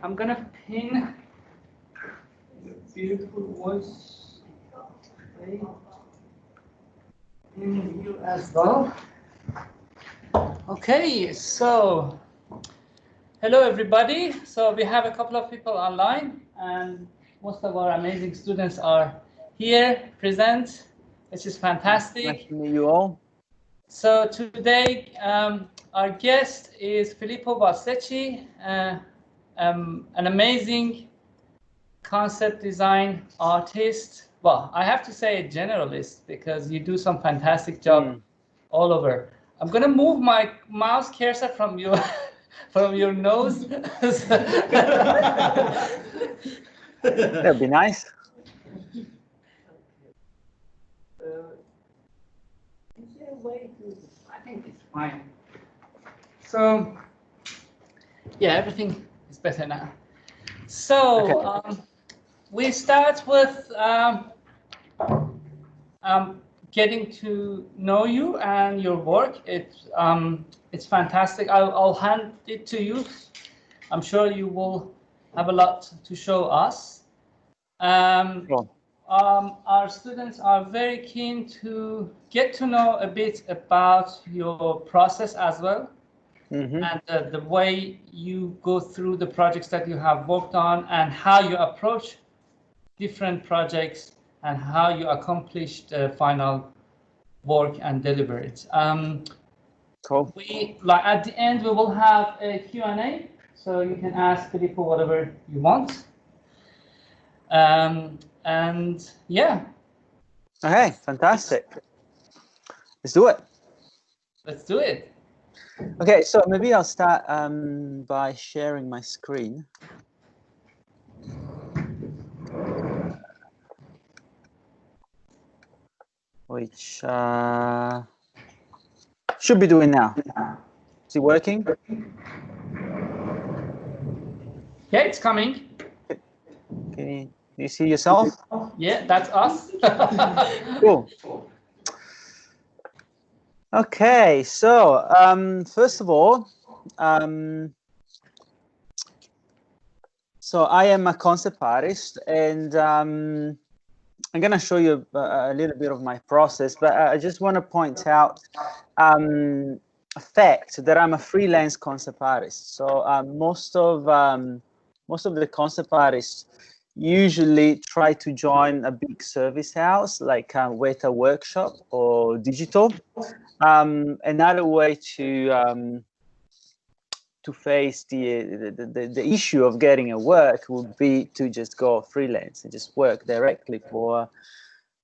I'm gonna pin the beautiful voice in you as well. Okay, so hello everybody. So we have a couple of people online, and most of our amazing students are here present, which is fantastic. Nice to meet you all. So today our guest is Filippo Valsecchi, an amazing concept design artist. Well, I have to say generalist because you do some fantastic job all over. I'm gonna move my mouse cursor from you, from your nose. That'd be nice. Is there a way to? I think it's fine. So, yeah, everything is better now. So, Okay. we start with getting to know you and your work. It's fantastic. I'll hand it to you. I'm sure you will have a lot to show us. Cool. Our students are very keen to get to know a bit about your process as well, and the way you go through the projects that you have worked on and how you approach different projects and how you accomplish the final work and deliver it. Cool. We like at the end we will have a Q&A, so you can ask Filippo whatever you want. And yeah. Okay, fantastic. Let's do it. Let's do it. Okay, so maybe I'll start by sharing my screen. Which should be doing now. Is it working? Yeah, it's coming. Can you see yourself? Yeah, that's us. Cool. Okay, so first of all, so I am a concept artist, and I'm going to show you a little bit of my process, but I just want to point out a fact that I'm a freelance concept artist. So most of the concept artists usually try to join a big service house like Weta Workshop or Digital. Another way to face the issue of getting a work would be to just go freelance and just work directly for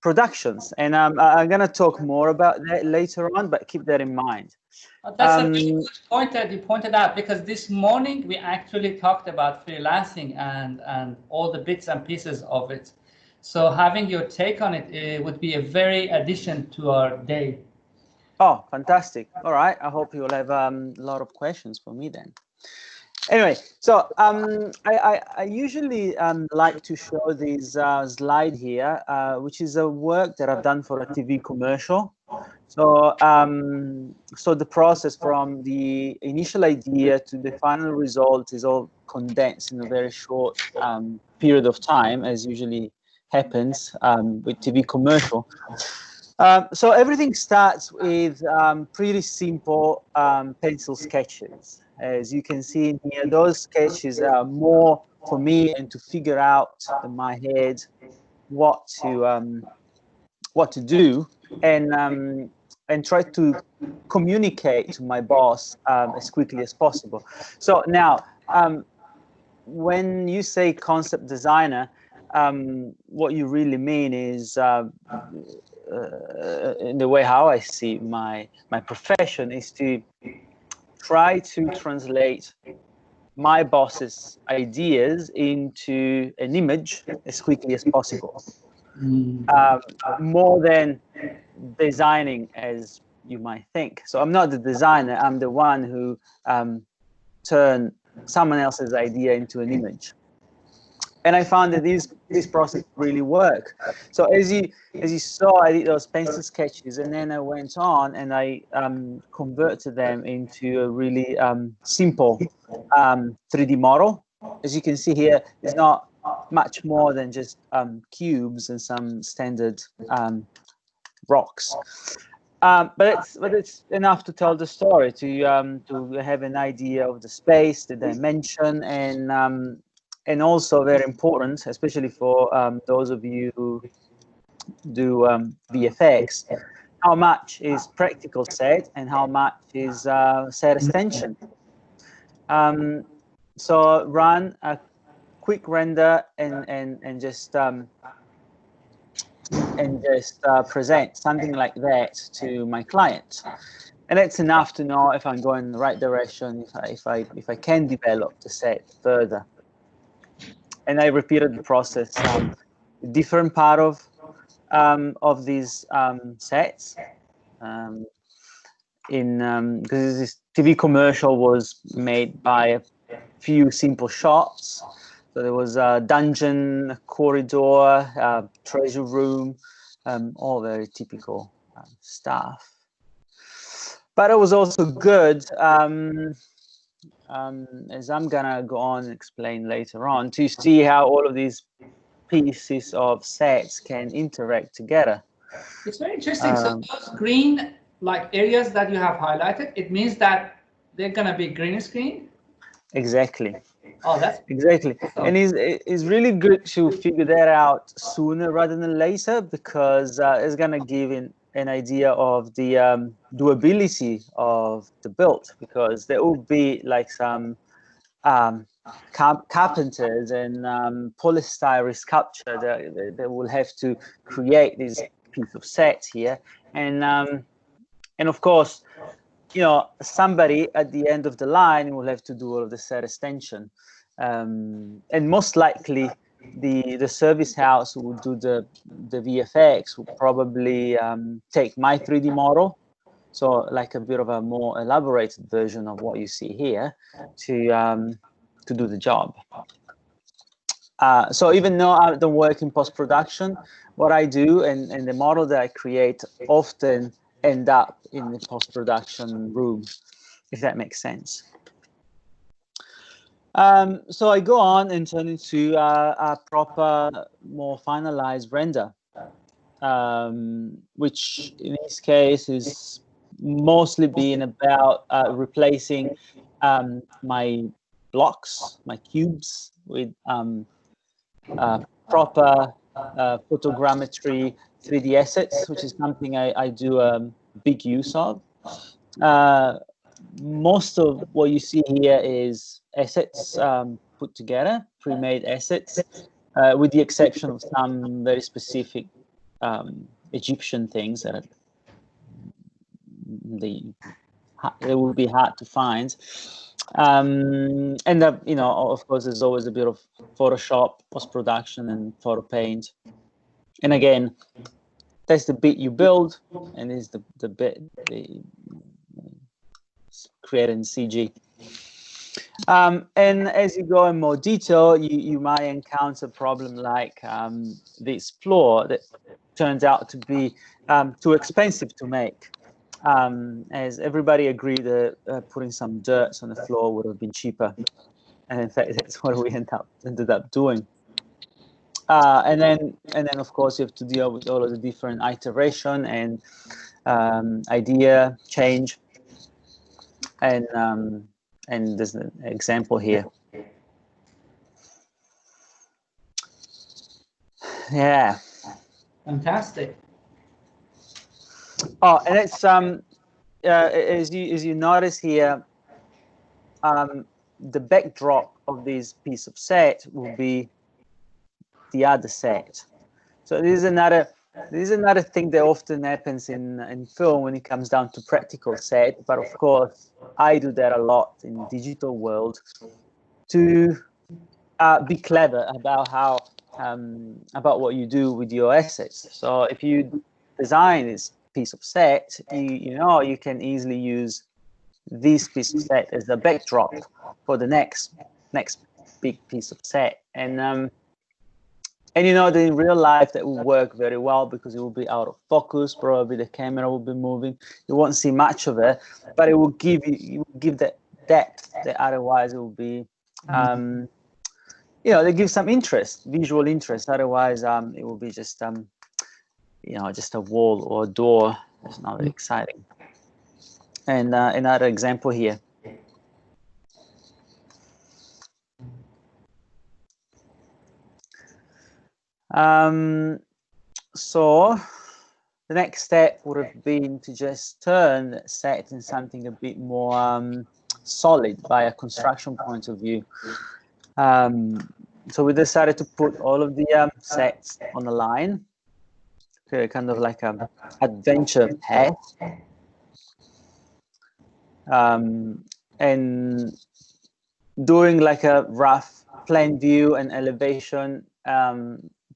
productions. And I'm going to talk more about that later on, but keep that in mind. That's a really good point that you pointed out, because this morning we actually talked about freelancing and all the bits and pieces of it. So having your take on it, would be a very addition to our day. Oh, fantastic. All right. I hope you'll have a lot of questions for me then. Anyway, so I usually like to show this slide here, which is a work that I've done for a TV commercial. So, so the process from the initial idea to the final result is all condensed in a very short period of time, as usually happens with TV commercial. So everything starts with pretty simple pencil sketches. As you can see in here, those sketches are more for me and to figure out in my head what to do and try to communicate to my boss as quickly as possible. So now, when you say concept designer, what you really mean is in the way how I see my profession is to try to translate my boss's ideas into an image as quickly as possible. More than designing as you might think. So I'm not the designer, I'm the one who turn someone else's idea into an image. And I found that this process really work. So as you saw, I did those pencil sketches, and then I went on and I converted them into a really simple 3D model. As you can see here, it's not much more than just cubes and some standard rocks. But it's enough to tell the story, to have an idea of the space, the dimension, and also very important, especially for those of you who do VFX, how much is practical set and how much is set extension. So run a quick render and just present something like that to my client, and it's enough to know if I'm going in the right direction, if I can develop the set further. And I repeated the process, different part of these sets. Because this TV commercial was made by a few simple shots. So there was a dungeon, a corridor, a treasure room, all very typical stuff. But it was also good, as I'm gonna go on and explain later on, to see how all of these pieces of sets can interact together. It's very interesting. So those green areas that you have highlighted, it means that they're gonna be green screen? Exactly. Oh, that's exactly. And it's really good to figure that out sooner rather than later, because it's gonna give an idea of the doability of the build, because there will be like some carpenters and polystyrene sculpture that will have to create this piece of set here, and of course, you know, somebody at the end of the line will have to do all of the set extension, and most likely the service house who will do the VFX will probably take my 3D model, so like a bit of a more elaborated version of what you see here, to do the job. So even though I don't work in post-production, what I do and the model that I create often end up in the post-production room, if that makes sense. So I go on and turn into a proper, more finalized render, which in this case is mostly being about replacing my blocks, my cubes, with proper photogrammetry 3D assets, which is something I do big use of. Most of what you see here is assets put together, pre-made assets, with the exception of some very specific Egyptian things that they will be hard to find. And you know, of course, there's always a bit of Photoshop, post-production, and photo paint. And again, that's the bit you build, and is the bit created in CG. And as you go in more detail, you might encounter a problem like this floor that turns out to be too expensive to make. As everybody agreed that putting some dirt on the floor would have been cheaper, and in fact that's what we ended up doing. And then of course you have to deal with all of the different iteration and idea change, and there's an example here. Yeah, fantastic. Oh, and it's as you notice here, the backdrop of this piece of set will be the other set. So this is another thing that often happens in film when it comes down to practical set. But of course, I do that a lot in the digital world to be clever about how about what you do with your assets. So if you design this piece of set, you know you can easily use this piece of set as a backdrop for the next big piece of set, and And you know that in real life that will work very well because it will be out of focus. Probably the camera will be moving. You won't see much of it, but it will give that depth that otherwise it will be, you know, they give some interest, visual interest. Otherwise, it will be just, you know, just a wall or a door. It's not very exciting. And another example here. So the next step would have been to just turn the set in something a bit more solid by a construction point of view. So we decided to put all of the sets on the line, okay, kind of like an adventure path. And doing like a rough plan view and elevation,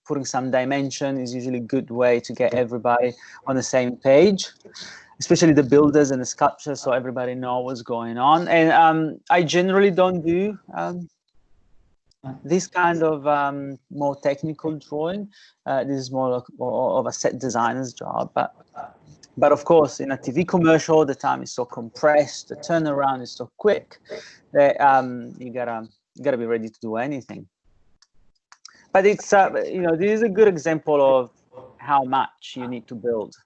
putting some dimension is usually a good way to get everybody on the same page, especially the builders and the sculptors, so everybody know what's going on. And I generally don't do this kind of more technical drawing. This is more of a set designer's job, but of course, in a TV commercial, the time is so compressed, the turnaround is so quick that you gotta be ready to do anything. But it's you know, this is a good example of how much you need to build.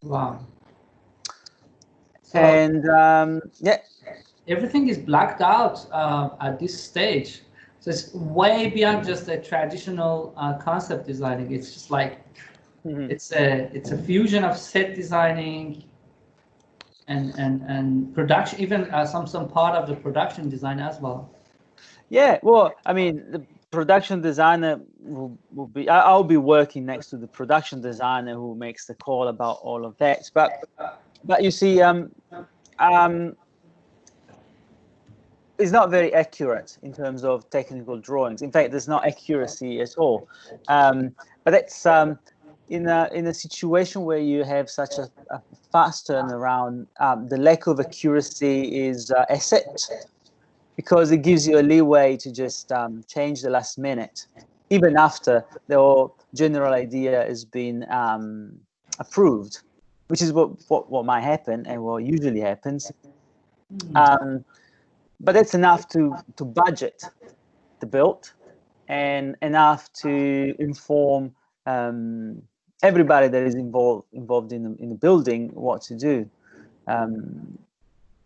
Wow. So And yeah, everything is blacked out at this stage. So it's way beyond just a traditional concept designing. It's just like it's a fusion of set designing and production, even some part of the production design as well. Yeah, well, I mean, the production designer will be, I'll be working next to the production designer who makes the call about all of that. But you see, it's not very accurate in terms of technical drawings. In fact, there's no accuracy at all. But that's in a situation where you have such a fast turnaround, the lack of accuracy is asset, because it gives you a leeway to just change the last minute, even after the whole general idea has been approved, which is what might happen and what usually happens. But that's enough to budget the build and enough to inform everybody that is involved in the building what to do.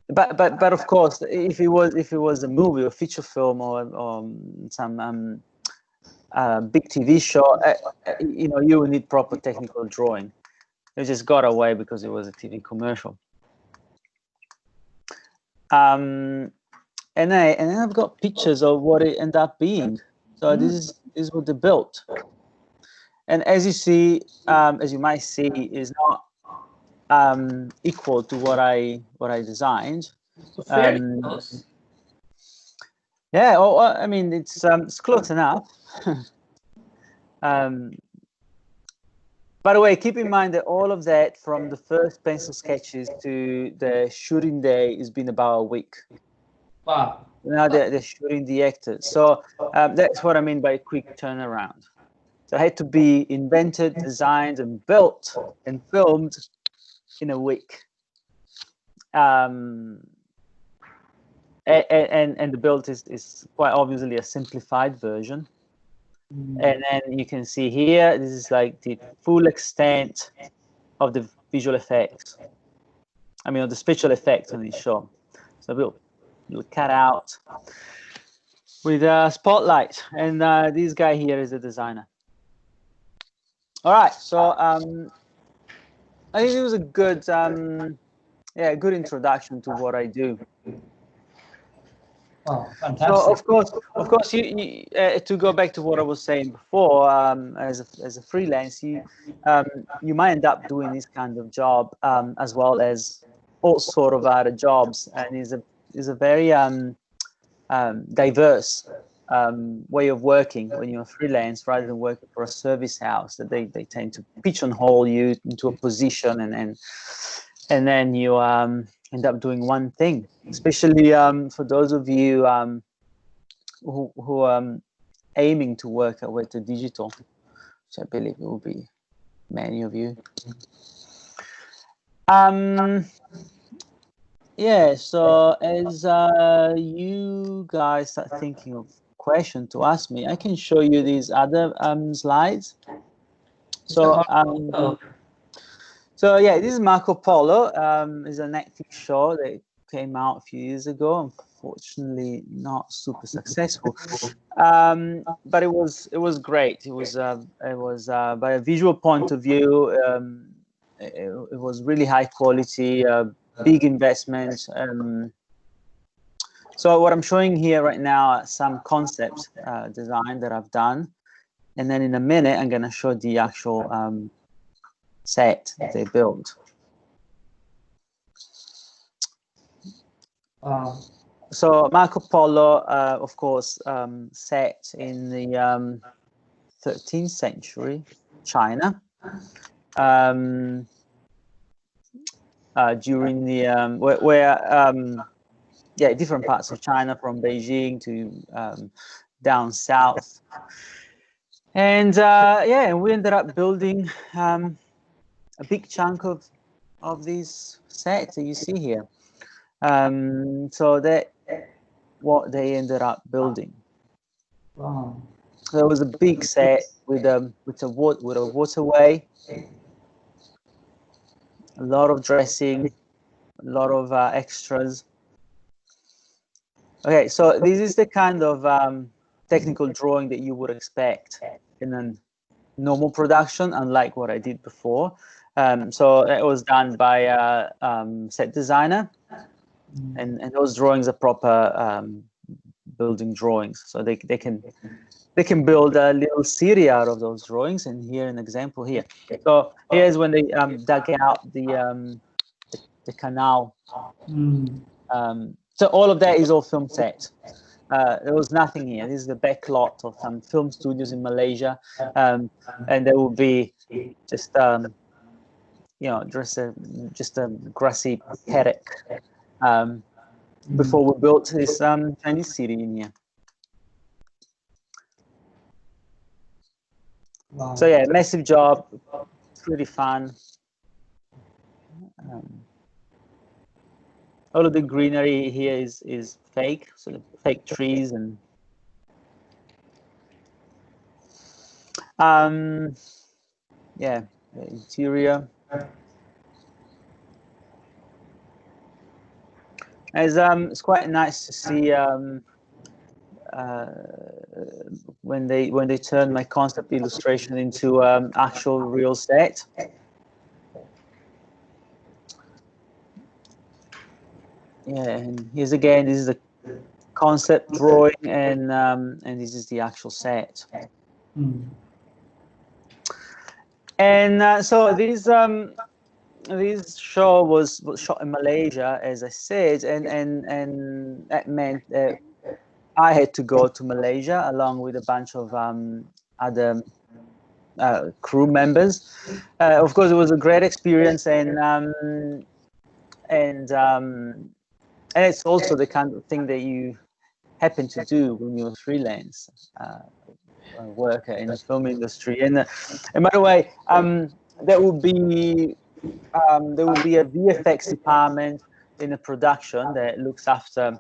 But of course, if it was a movie or feature film or some big TV show, you know, you would need proper technical drawing. It just got away because it was a TV commercial. And then I've got pictures of what it ended up being. So this is what they built. And as you see, as you might see, is not equal to what I designed. So very close. Yeah, well, I mean, it's close enough. By the way, keep in mind that all of that, from the first pencil sketches to the shooting day, has been about a week. Wow. Now they're shooting the actors. So that's what I mean by a quick turnaround. So it had to be invented, designed, and built and filmed in a week. And the build is quite obviously a simplified version. And then you can see here, this is like the full extent of the visual effects. I mean, of the special effects on this show. So we'll cut out with a spotlight. And this guy here is a designer. All right, so I think it was a good, good introduction to what I do. Oh, fantastic. So of course, you to go back to what I was saying before, as a freelance, you might end up doing this kind of job as well as all sort of other jobs, and is a very diverse way of working when you're freelance rather than working for a service house. That they tend to pigeonhole you into a position, and then you end up doing one thing. Especially for those of you who are aiming to work at AUT Digital, which I believe it will be many of you. Yeah, so as you guys start thinking of question to ask me, I can show you these other slides. So so yeah, this is Marco Polo. It's a Netflix show that came out a few years ago. Unfortunately, not super successful, but it was great. It was by a visual point of view, it was really high quality, big investment. So what I'm showing here right now are some concept design that I've done, and then in a minute I'm going to show the actual set that they built. So Marco Polo, of course, set in the 13th century China, during the yeah, different parts of China, from Beijing to down south. And yeah, we ended up building a big chunk of these sets that you see here. So that what they ended up building. Wow. There was a big set with a waterway, a lot of dressing, a lot of extras. Okay, so this is the kind of technical drawing that you would expect in a normal production, unlike what I did before. So it was done by a set designer, and those drawings are proper building drawings. So they can build a little city out of those drawings. And here an example here. So here's when they dug out the canal. So all of that is all film set. There was nothing here. This is the back lot of some film studios in Malaysia, and there will be just you know, just a grassy paddock before we built this Chinese city in here. Wow. So yeah, massive job, pretty fun. All of the greenery here is fake, so the fake trees and yeah, the interior. It's quite nice to see when they turn my concept illustration into actual real set. Yeah, and here's again, this is the concept drawing, and this is the actual set. And so this show was shot in Malaysia, as I said, and that meant that I had to go to Malaysia along with a bunch of other crew members. Of course, it was a great experience, and it's also the kind of thing that you happen to do when you're a freelance worker in the film industry. And by the way, there will be a VFX department in the production that looks after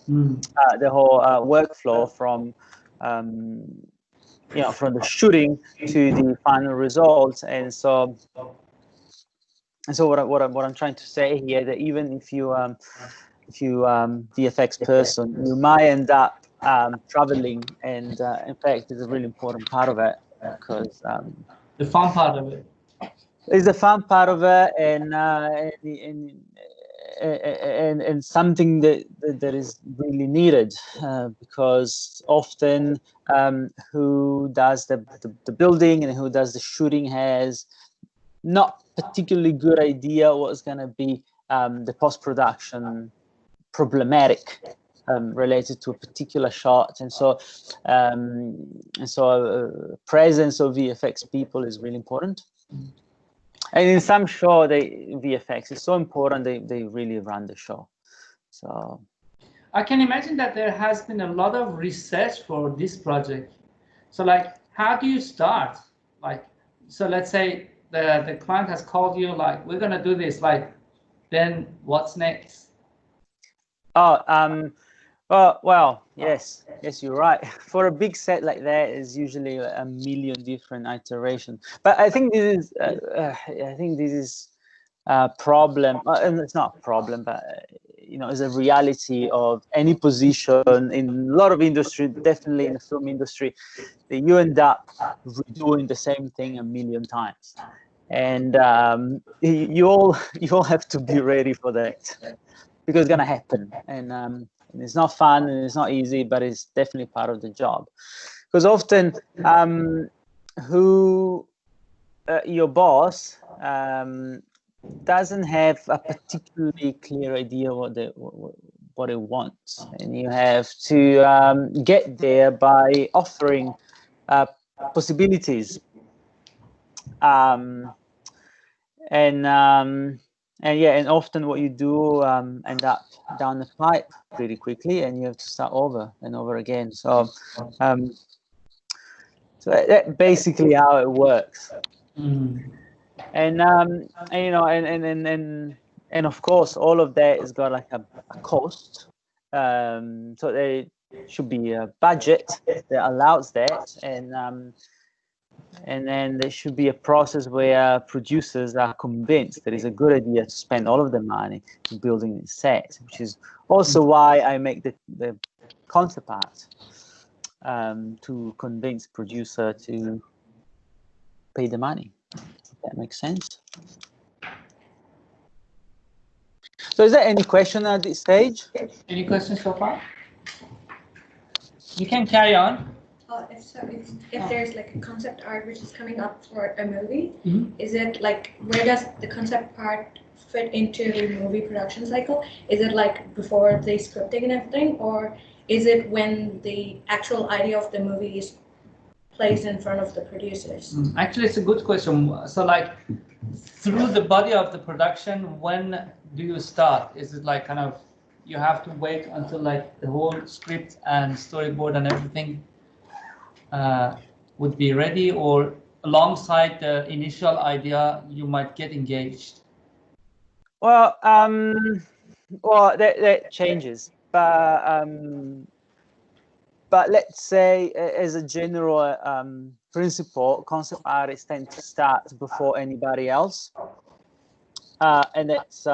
the whole workflow from you know, from the shooting to the final results. And so what I'm trying to say here, that even if you VFX person, you might end up traveling, and in fact it's a really important part of it, because The fun part of it. it's the fun part of it, and something that is really needed, because often who does the building and who does the shooting has not particularly good idea what's going to be the post-production problematic related to a particular shot. And so presence of VFX people is really important. And in some show, VFX is so important, they really run the show. So I can imagine that there has been a lot of research for this project. So like, how do you start? Like, so let's say the client has called you, like, we're gonna do this, like, then what's next? Oh, well, yes, you're right. For a big set like that, is usually a million different iterations. But I think this is a problem, and it's not a problem, but is a reality of any position in a lot of industry, definitely in the film industry, that you end up redoing the same thing a million times, and you all have to be ready for that, because it's gonna happen, and it's not fun and it's not easy, but it's definitely part of the job. Because often, your boss doesn't have a particularly clear idea what it wants, and you have to get there by offering possibilities, and often what you do end up down the pipe pretty quickly, and you have to start over and over again. So that's basically how it works. And of course, all of that has got like a cost. So there should be a budget that allows that, and then there should be a process where producers are convinced that it's a good idea to spend all of the money in building this set, which is also why I make the concept art, to convince producer to pay the money. If that makes sense. So is there any question at this stage? Any questions so far? You can carry on. If there's like a concept art which is coming up for a movie, is it like, where does the concept art fit into the movie production cycle? Is it like before the scripting and everything, or is it when the actual idea of the movie is placed in front of the producers? Actually, it's a good question. So like, through the body of the production, when do you start? Is it like kind of, you have to wait until like the whole script and storyboard and everything would be ready, or alongside the initial idea you might get engaged? Well, that changes, but let's say, as a general principle, concept artists tend to start before anybody else, and that's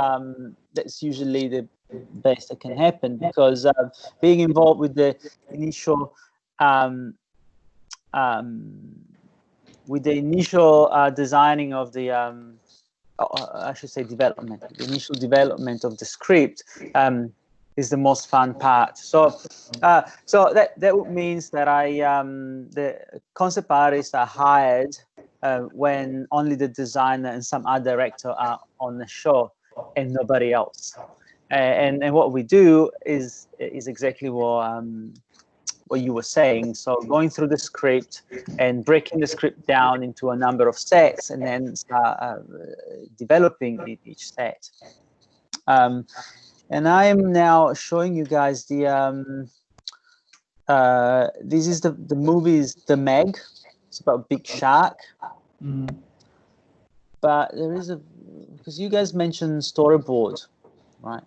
usually the best that can happen, because being involved with the initial designing of the I should say development, the initial development of the script is the most fun part. So that means that the concept artists are hired when only the designer and some art director are on the show and nobody else. And what we do is exactly what you were saying. So going through the script and breaking the script down into a number of sets, and then start developing each set. And I am now showing you guys the this is the movie's The Meg. It's about a big shark. But there is because you guys mentioned storyboard, right?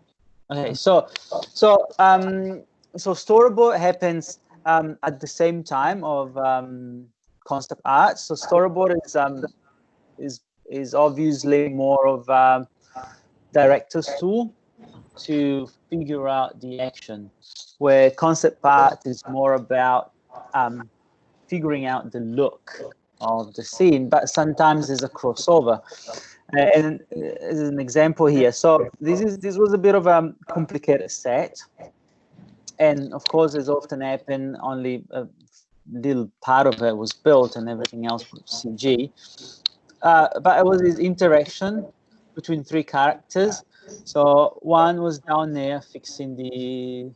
Okay, so storyboard happens at the same time of concept art. So storyboard is obviously more of director's tool to figure out the action, where concept art is more about figuring out the look of the scene, but sometimes there's a crossover. And as an example here, so this was a bit of a complicated set, and of course, as often happen, only a little part of it was built and everything else was CG. But it was this interaction between three characters. So one was down there fixing the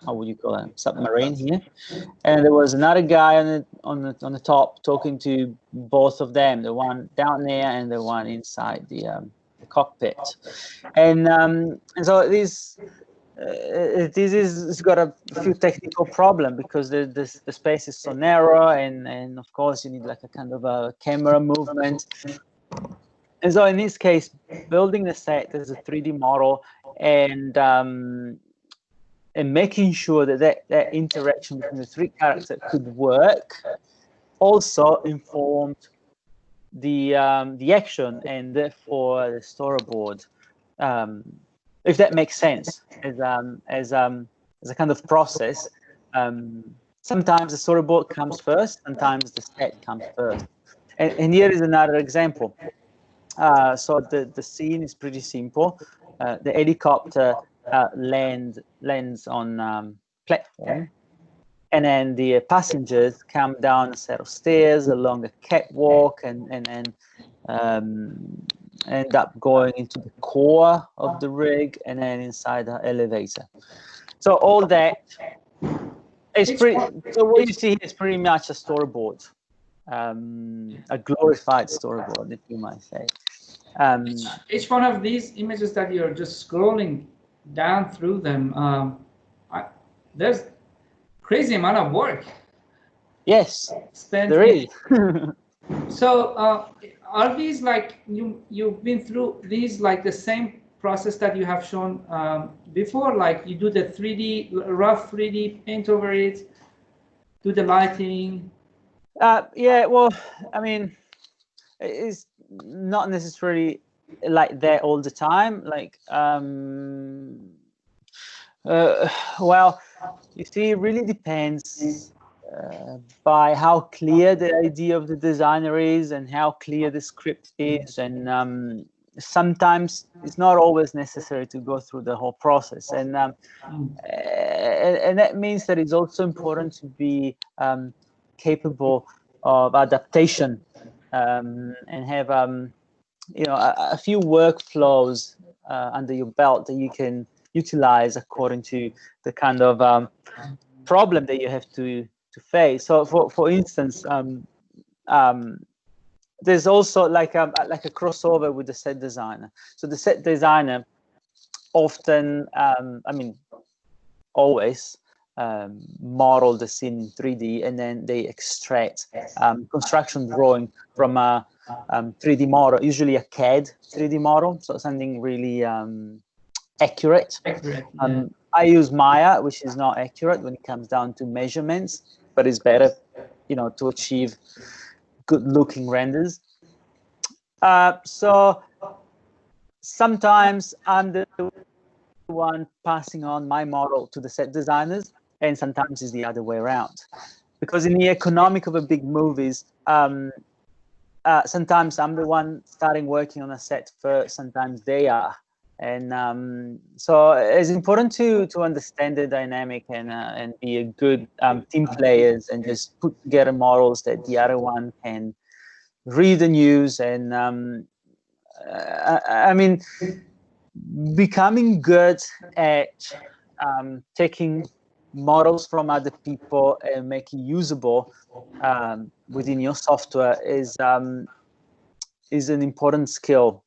how would you call it, submarine here, and there was another guy on the top talking to both of them, the one down there and the one inside the cockpit, and so this has got a few technical problems because the space is so narrow, and of course you need like a kind of a camera movement. And so in this case, building the set as a 3D model and making sure that interaction between the three characters could work also informed the action and therefore the storyboard, if that makes sense, as a kind of process. Sometimes the storyboard comes first, sometimes the set comes first. And here is another example. So the scene is pretty simple. The helicopter lands on platform, and then the passengers come down a set of stairs along a catwalk, and end up going into the core of the rig, and then inside the elevator. So all that is pretty. So what you see here is pretty much a storyboard, a glorified storyboard, if you might say. Each one of these images that you're just scrolling down through them, there's crazy amount of work. Yes, spent there is. So are these like you've been through these like the same process that you have shown before? Like you do the 3D rough 3D paint over it, do the lighting. Yeah, well, I mean, it's not necessarily like that all the time. Like, well, you see, it really depends by how clear the idea of the designer is and how clear the script is, and sometimes it's not always necessary to go through the whole process, and that means that it's also important to be capable of adaptation, and have you know, a few workflows under your belt that you can utilize according to the kind of problem that you have to face. So for instance, there's also like a crossover with the set designer. So the set designer often, I mean, always model the scene in 3D, and then they extract construction drawing from a 3D model, usually a CAD 3D model, so something really accurate. Yeah. I use Maya, which is not accurate when it comes down to measurements, but it's better, you know, to achieve good-looking renders. So sometimes I'm the one passing on my model to the set designers, and sometimes it's the other way around. Because in the economic of a big movies, sometimes I'm the one starting working on a set first, sometimes they are. And so it's important to understand the dynamic and be a good team players, and just put together models that the other one can read and use. And I mean, becoming good at taking models from other people and making usable within your software is an important skill.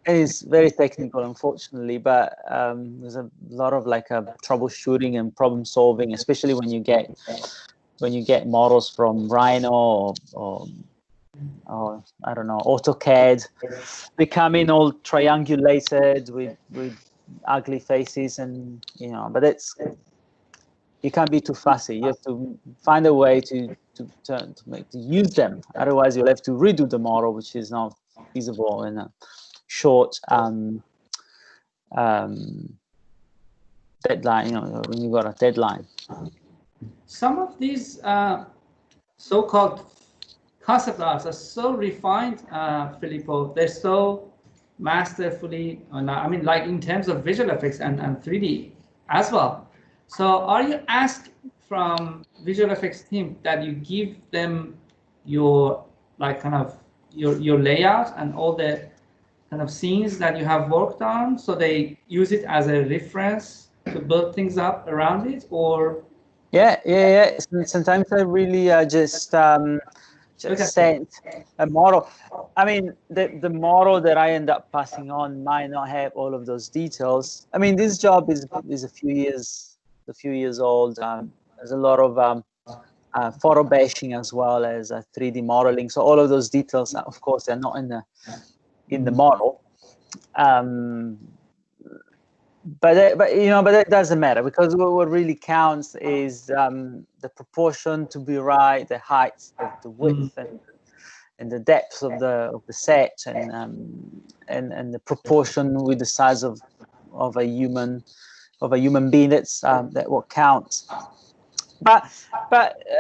It is very technical, unfortunately, but there's a lot of like troubleshooting and problem solving, especially when you get models from Rhino or I don't know, AutoCAD, becoming all triangulated with ugly faces, and you know. But you can't be too fussy. You have to find a way to use them. Otherwise, you'll have to redo the model, which is not feasible in a short deadline. You know, when you got a deadline. Some of these so-called concept arts are so refined, Filippo. They're so masterfully, I mean, like in terms of visual effects and 3D as well. So are you asked from visual effects team that you give them your like kind of your layout and all the kind of scenes that you have worked on, so they use it as a reference to build things up around it? Or yeah. Sometimes I really just sent a model. I mean, the model that I end up passing on might not have all of those details. I mean, this job is a few years old. There's a lot of photo bashing as well as 3D modeling. So all of those details, of course, they're not in the model. But that doesn't matter, because what really counts is the proportion to be right, the height, the width, and the depth of the set, and the proportion with the size of a human being. That's that what counts. But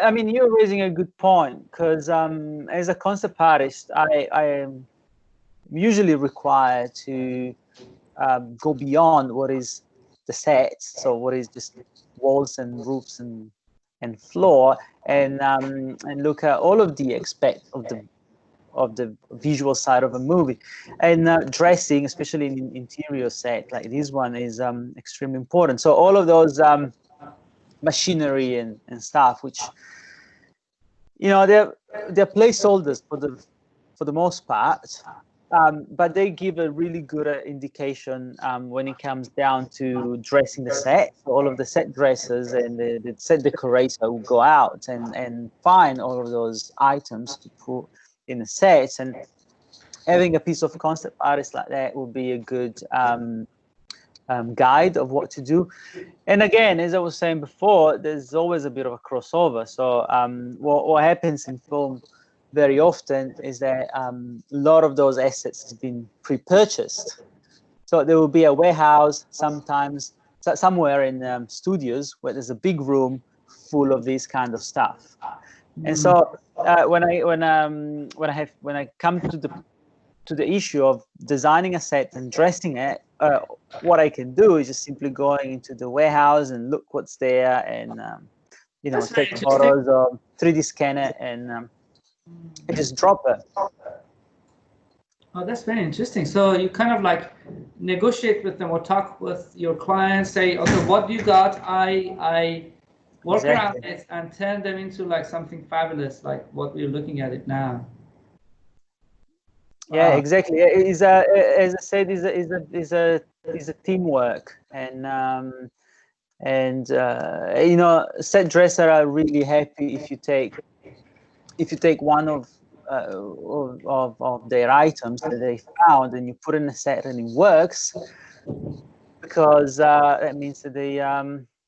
I mean, you're raising a good point, because as a concept artist, I am usually required to go beyond what is the set, so what is just walls and roofs and floor, and look at all of the aspects of the visual side of a movie. And dressing, especially in interior set like this one, is extremely important. So all of those machinery and stuff, which they're placeholders for the most part, but they give a really good indication when it comes down to dressing the set. So all of the set dressers and the set decorator will go out and find all of those items to put in the sets, and having a piece of concept artist like that will be a good guide of what to do. And again, as I was saying before, there's always a bit of a crossover. So what happens in film very often is that a lot of those assets has been pre-purchased. So there will be a warehouse sometimes somewhere in studios where there's a big room full of this kind of stuff. And so when I come to the issue of designing a set and dressing it, what I can do is just simply going into the warehouse and look what's there, and take photos or 3D scan it and just drop it. Oh, that's very interesting. So you kind of like negotiate with them or talk with your clients, say, okay, what do you got? I work around it and turn them into like something fabulous, like what we're looking at it now. Yeah, exactly. As I said, is a teamwork, and set dressers are really happy if you take one of their items that they found and you put in a set and it works, because that means that they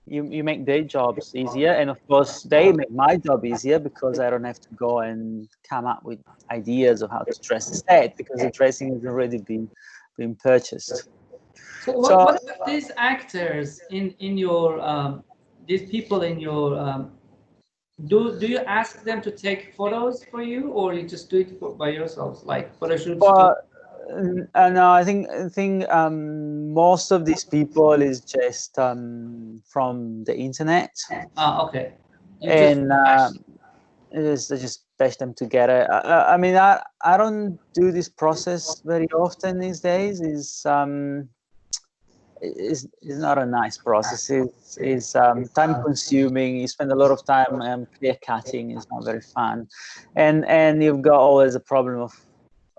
you make their jobs easier, and of course they make my job easier, because I don't have to go and come up with ideas of how to dress the set, because the dressing has already been purchased. So what about these actors in your these people in your do you ask them to take photos for you, or you just do it by yourselves, like photo shoots? No, I think most of these people is just from the internet. Okay. I just bash them together. I mean, I don't do this process very often these days. Is not a nice process. It's time consuming. You spend a lot of time clear cutting. It's not very fun, and you've got always a problem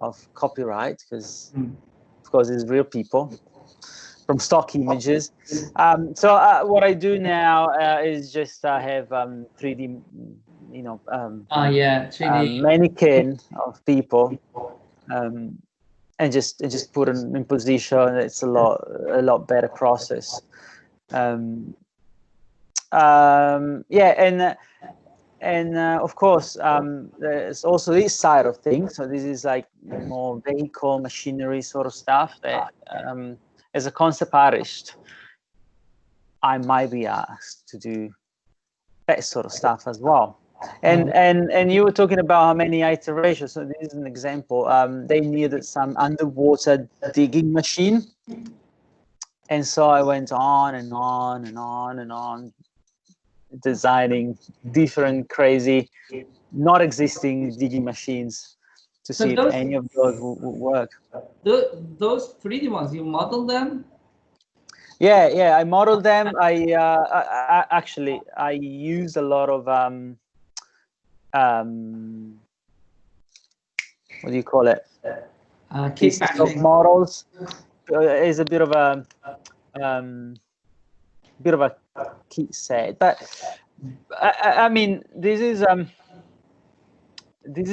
of copyright, because of course it's real people from stock images. So what I do now is just have 3D, 3D mannequin of people. And just put them in position. It's a lot better process. And of course there's also this side of things. So this is like more vehicle machinery sort of stuff that as a concept artist I might be asked to do that sort of stuff as well. And you were talking about how many iterations. So this is an example. They needed some underwater digging machine, and so I went on and on and on and on, designing different crazy, not existing digging machines to see if any of those would work. Those 3D ones, you model them? Yeah, I modeled them. I actually use a lot of what do you call it? keep pieces of matching. models is a bit of a key set. But I mean, this is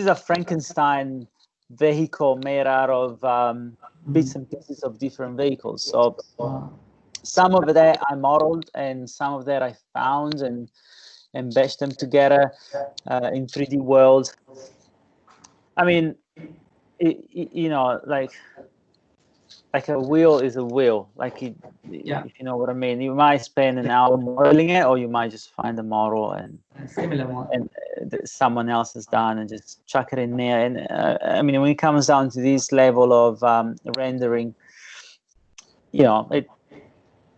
a Frankenstein vehicle made out of bits and pieces of different vehicles. So some of that I modeled, and some of that I found and bashed them together in 3D world. I mean, you know, like a wheel is a wheel. Like if you know what I mean. You might spend an hour modeling it, or you might just find a model and similar one and someone else has done and just chuck it in there. And I mean, when it comes down to this level of rendering, you know, it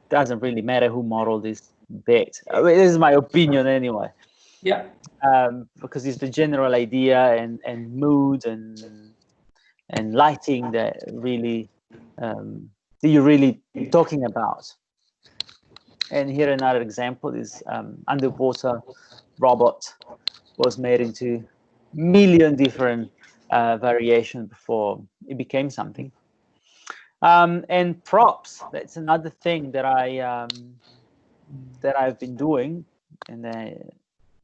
doesn't really matter who modeled this bit. I mean, this is my opinion anyway. Yeah. Because it's the general idea and mood and lighting that really that you're really talking about. And here another example is underwater robot was made into million different variations before it became something. And props, that's another thing that I've been doing, and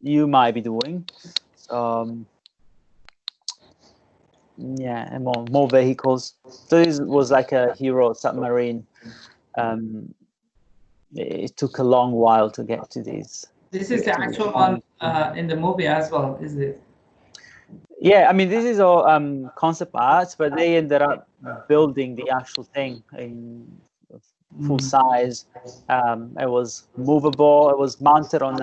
you might be doing. So yeah, and more vehicles. So this was like a hero submarine. It took a long while to get to this. This is the actual one in the movie as well, is it? Yeah, I mean, this is all concept art, but they ended up building the actual thing in full size. It was movable. It was mounted on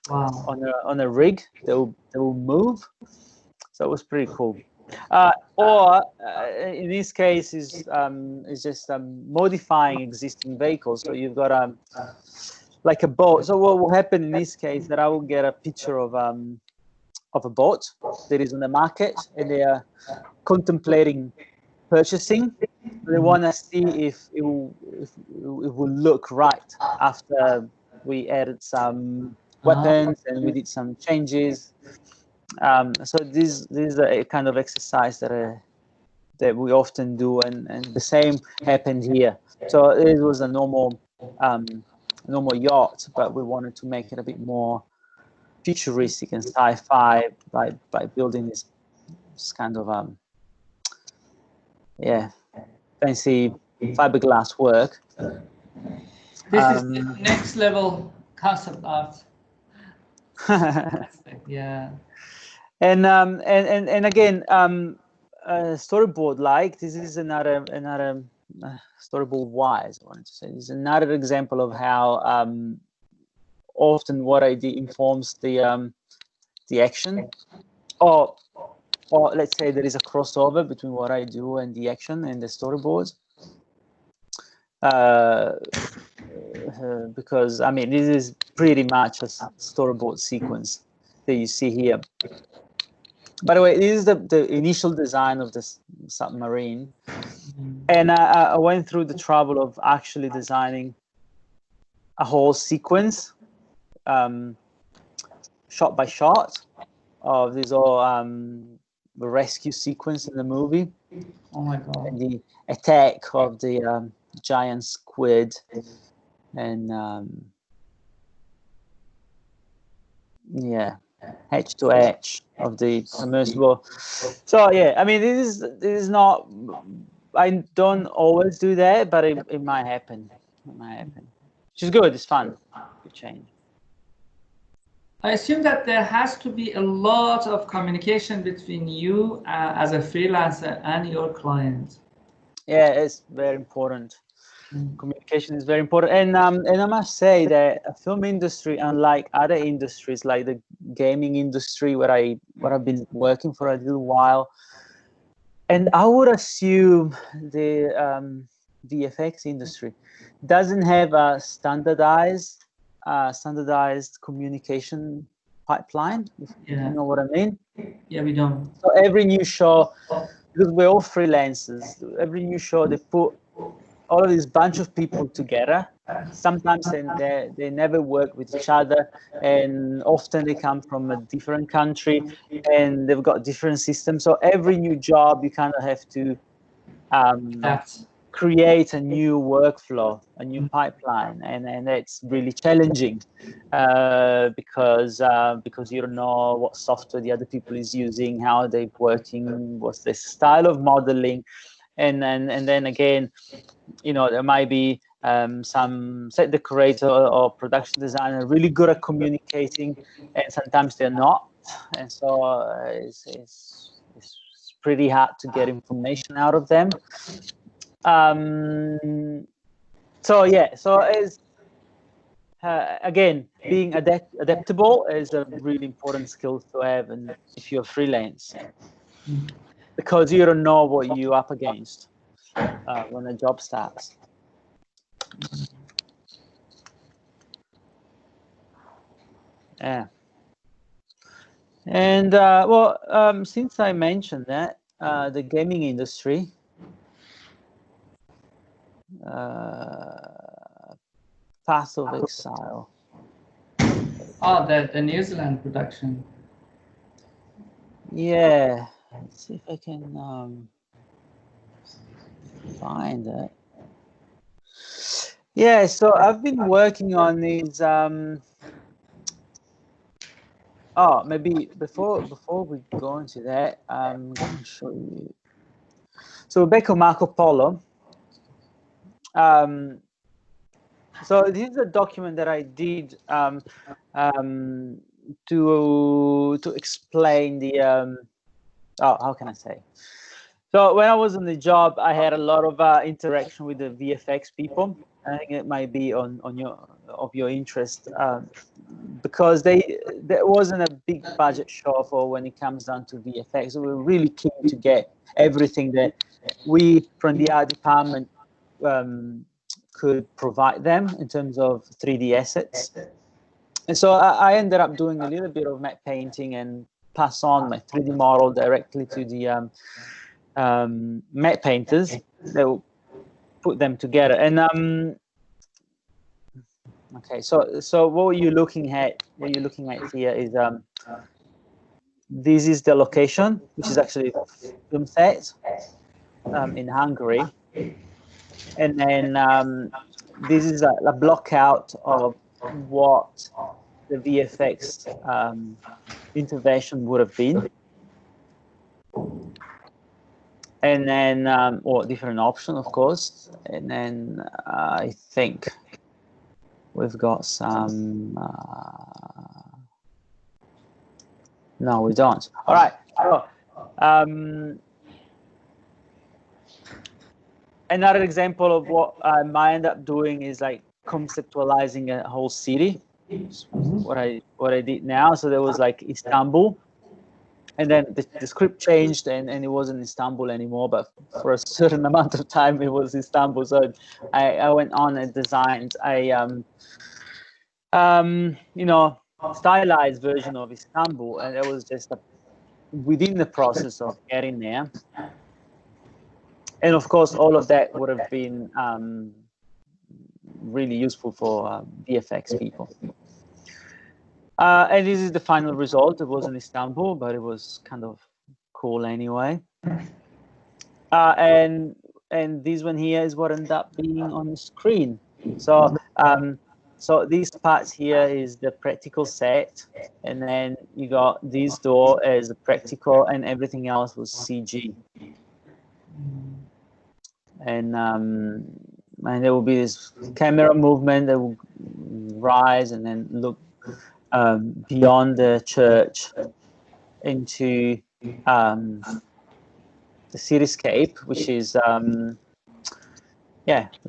a rig that will move. So it was pretty cool. Or in this case is just modifying existing vehicles. So you've got like a boat. So what will happen in this case that I will get a picture of a boat that is on the market, and they are contemplating purchasing. They want to see if it will look right after we added some weapons and we did some changes. So this is a kind of exercise that we often do, and the same happened here. So it was a normal yacht, but we wanted to make it a bit more futuristic and sci-fi by building this kind of fancy fiberglass work. This is the next level concept art. Yeah. And again, storyboard like this is another storyboard wise. I wanted to say this is another example of how often what I do informs the action, or let's say there is a crossover between what I do and the action and the storyboards. Because I mean, this is pretty much a storyboard sequence that you see here. By the way, this is the initial design of this submarine, and I went through the trouble of actually designing a whole sequence, shot by shot, of this all the rescue sequence in the movie. Oh my God! And the attack of the giant squid, and edge to edge of the submersible. So yeah, I mean, this is not. I don't always do that, but it might happen. It might happen. Which is good. It's fun. Good change. I assume that there has to be a lot of communication between you as a freelancer and your client. Yeah, it's very important. Communication is very important, and I must say that a film industry, unlike other industries like the gaming industry, where I've been working for a little while, and I would assume the VFX industry doesn't have a standardized communication pipeline, if you know what I mean. Yeah, we don't. So every new show, because we're all freelancers, every new show they put all of this bunch of people together sometimes they never work with each other, and often they come from a different country and they've got different systems. So every new job, you kind of have to create a new workflow, a new pipeline, and it's really challenging because you don't know what software the other people is using, how they're working, what's their style of modeling, and then again, there might be some set decorator or production designer really good at communicating, and sometimes they're not, and so it's pretty hard to get information out of them. So it's again, being adaptable is a really important skill to have, and if you're freelance, because you don't know what you're up against when a job starts. Yeah. And since I mentioned that, the gaming industry, Path of Exile. Oh, the New Zealand production. Yeah, let's see if I can find it. Yeah, so I've been working on these. Maybe before we go into that, I'm going to show you. So back on Marco Polo. So this is a document that I did to explain the how can I say? So when I was on the job, I had a lot of interaction with the VFX people. I think it might be of your interest because there wasn't a big budget show for when it comes down to VFX. So we were really keen to get everything that we from the art department could provide them in terms of 3D assets. And so I ended up doing a little bit of matte painting and pass on my 3D model directly to the matte painters. They will put them together. And okay, so what you're looking at here is this is the location, which is actually a film set in Hungary. And then this is a block out of what the VFX intervention would have been. And then, or different option, of course. And then I think we've got some, no, we don't. All right. So, another example of what I might end up doing is like conceptualizing a whole city. What I did now. So there was like Istanbul, and then the script changed, and it wasn't Istanbul anymore. But for a certain amount of time, it was Istanbul. So I went on and designed a stylized version of Istanbul, and it was just within the process of getting there. And of course, all of that would have been really useful for VFX people. And this is the final result. It wasn't Istanbul, but it was kind of cool anyway. And this one here is what ended up being on the screen. So so this part here is the practical set, and then you got this door as a practical, and everything else was CG. And there will be this camera movement that will rise and then look beyond the church into the cityscape, which is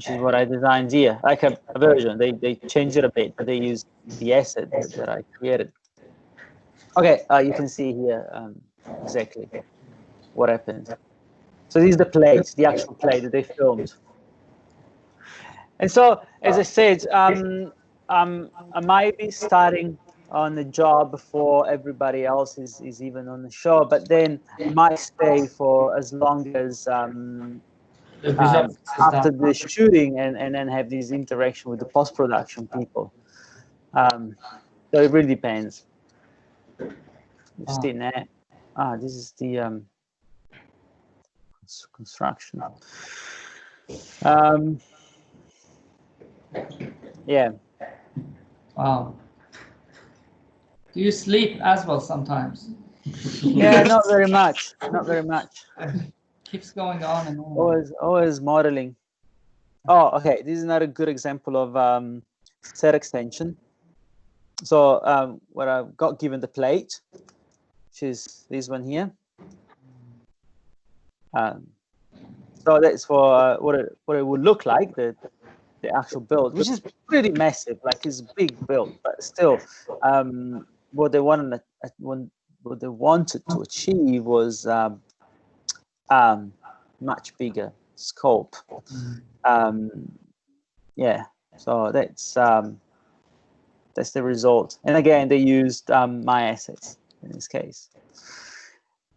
what I designed here, like a version. They changed it a bit, but they used the asset that I created. Okay, you can see here exactly what happened. So this is the plate, the actual plate that they filmed. And so, as I said, I might be starting on the job before everybody else is even on the show, but then I might stay for as long as The visual effects is after done. the shooting, and then have this interaction with the post-production people. So it really depends. You've seen that. This is the construction. Yeah. Wow. Do you sleep as well sometimes? Yeah, not very much. Not very much. Keeps going on and on. Always modeling. Oh, okay. This is another good example of set extension. So where I got given the plate, which is this one here. So that's for what it would look like, the actual build, which is pretty massive. Like, it's a big build, but still, what they wanted to achieve was much bigger scope. Yeah, so that's the result. And again, they used my assets in this case.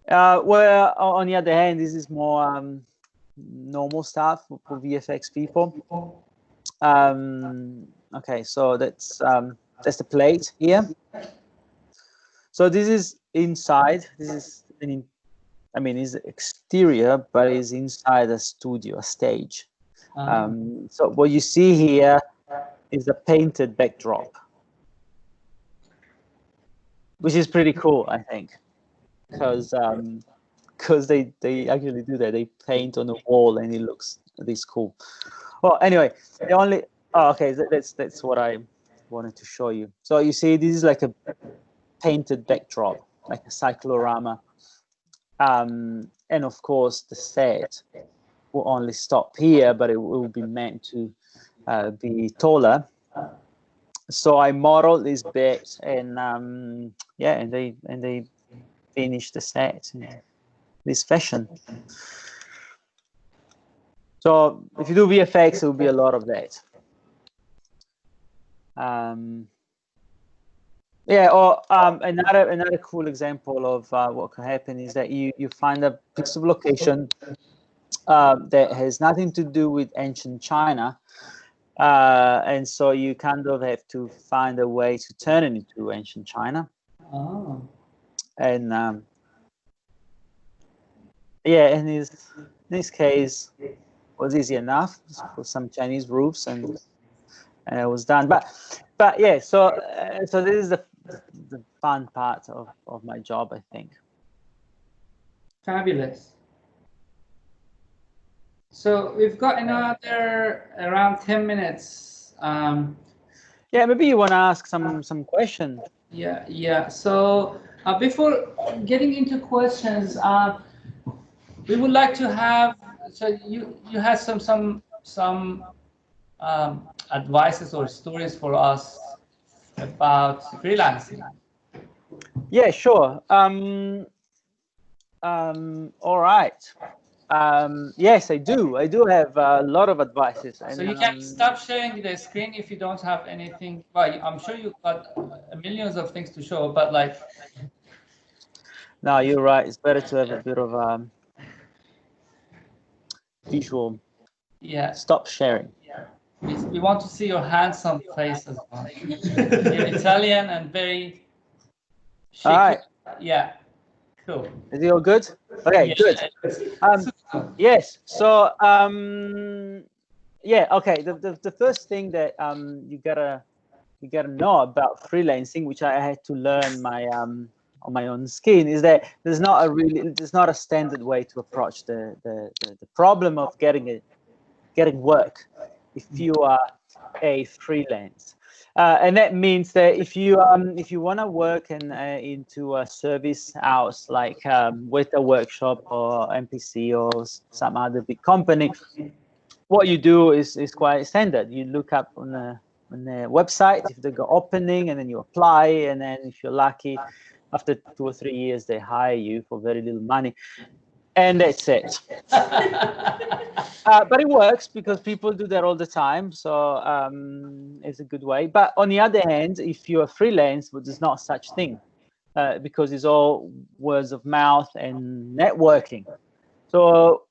Where on the other hand, this is more normal stuff for VFX people. Okay, so that's the plate here. So this is inside. This is it's exterior, but it's inside a studio, a stage. So what you see here is a painted backdrop, which is pretty cool, I think, because they actually do that. They paint on the wall, and it looks this cool. Well, anyway, okay, that's what I wanted to show you. So you see, this is like a painted backdrop, like a cyclorama, and of course the set will only stop here, but it will be meant to be taller. So I modeled this bit, and and they finished the set in this fashion. So if you do VFX, it will be a lot of that. Yeah, or another cool example of what can happen is that you find a piece of location that has nothing to do with ancient China, and so you kind of have to find a way to turn it into ancient China. And yeah, in this case, it was easy enough for some Chinese roofs, and it was done. But yeah, so this is the fun part of my job, I think. Fabulous. So we've got another around 10 minutes. Yeah, maybe you want to ask some questions. Yeah. So before getting into questions, we would like to have. So you had some advices or stories for us about freelancing. Yeah, sure. All right. Yes, I do. I do have a lot of advices. And, so you can stop sharing the screen if you don't have anything. Well, I'm sure you've got millions of things to show, but like. No, you're right. It's better to have a bit of visual. Yeah. Stop sharing. Yeah. We want to see your handsome face as well. You're Italian and very chic. All right. Yeah. Cool. Is it all good? Okay, yeah. Good. Yes. So yeah. Okay. The first thing that you gotta know about freelancing, which I had to learn on my own skin, is that there's not a standard way to approach the problem of getting work if you are a freelance. And that means that if you want to work into a service house like with a workshop or MPC or some other big company, what you do is quite standard. You look up on the website if they got opening, and then you apply, and then if you're lucky, after 2 or 3 years they hire you for very little money, and that's it. But it works because people do that all the time, so it's a good way. But on the other hand, if you're a freelance, well, there's not such thing because it's all words of mouth and networking. So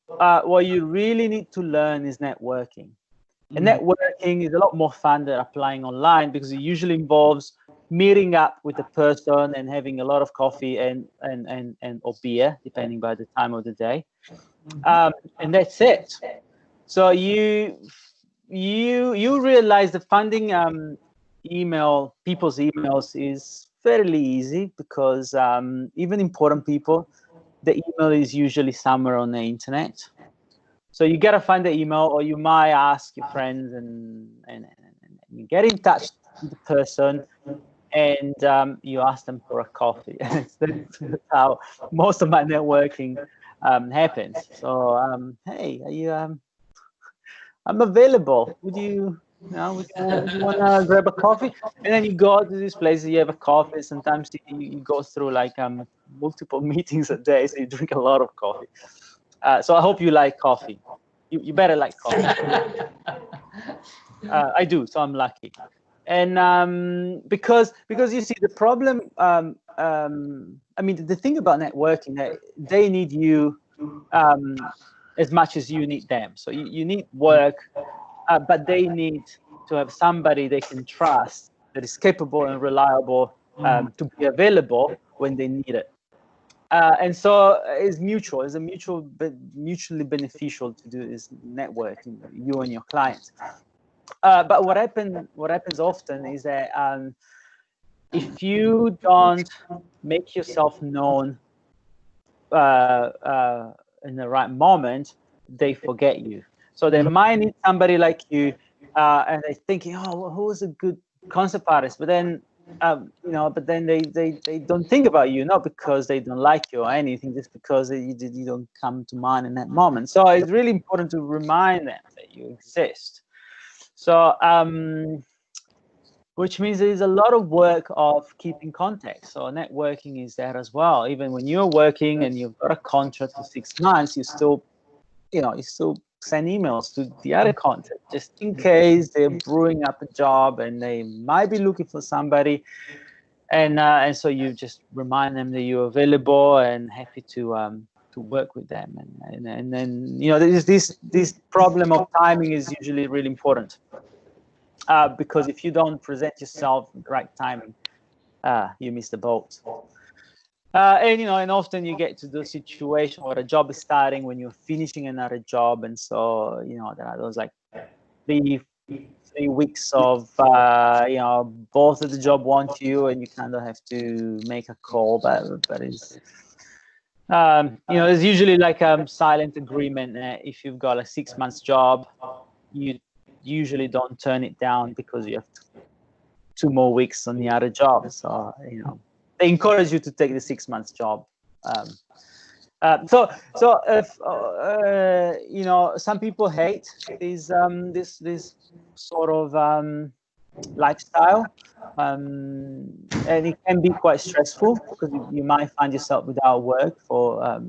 what you really need to learn is networking. And networking is a lot more fun than applying online, because it usually involves meeting up with the person and having a lot of coffee and or beer, depending by the time of the day. And that's it. So you realize that finding people's emails is fairly easy, because even important people, the email is usually somewhere on the internet. So you gotta find the email, or you might ask your friends and you get in touch with the person, and you ask them for a coffee. That's how most of my networking happens. So hey, are you? I'm available. Would you want to grab a coffee? And then you go to this place, you have a coffee. Sometimes you go through like multiple meetings a day, so you drink a lot of coffee. So I hope you like coffee. You better like coffee. I do, so I'm lucky. And because you see the problem, I mean, the thing about networking, they need you as much as you need them. So you need work, but they need to have somebody they can trust that is capable and reliable to be available when they need it. And so it's mutual. It's mutually beneficial to do this networking, you and your clients. But what happens often is that if you don't make yourself known in the right moment, they forget you. So they might need somebody like you, and they're thinking, oh, well, who's a good concept artist? But then but then they don't think about you, not because they don't like you or anything, just because you don't come to mind in that moment. So it's really important to remind them that you exist. So which means there's a lot of work of keeping contact. So networking is there as well. Even when you're working and you've got a contract for 6 months, you still send emails to the other contact, just in case they're brewing up a job and they might be looking for somebody. And so you just remind them that you're available and happy to work with them. And then this problem of timing is usually really important. Because if you don't present yourself at the right timing, you miss the boat. And often you get to the situation where a job is starting when you're finishing another job, and so there are those like 3 weeks of both of the job want you, and you kind of have to make a call, but it's there's usually like a silent agreement that if you've got a 6 months job, you usually don't turn it down because you have 2 more weeks on the other job. So they encourage you to take the 6 months job. So if some people hate this sort of lifestyle, and it can be quite stressful because you might find yourself without work for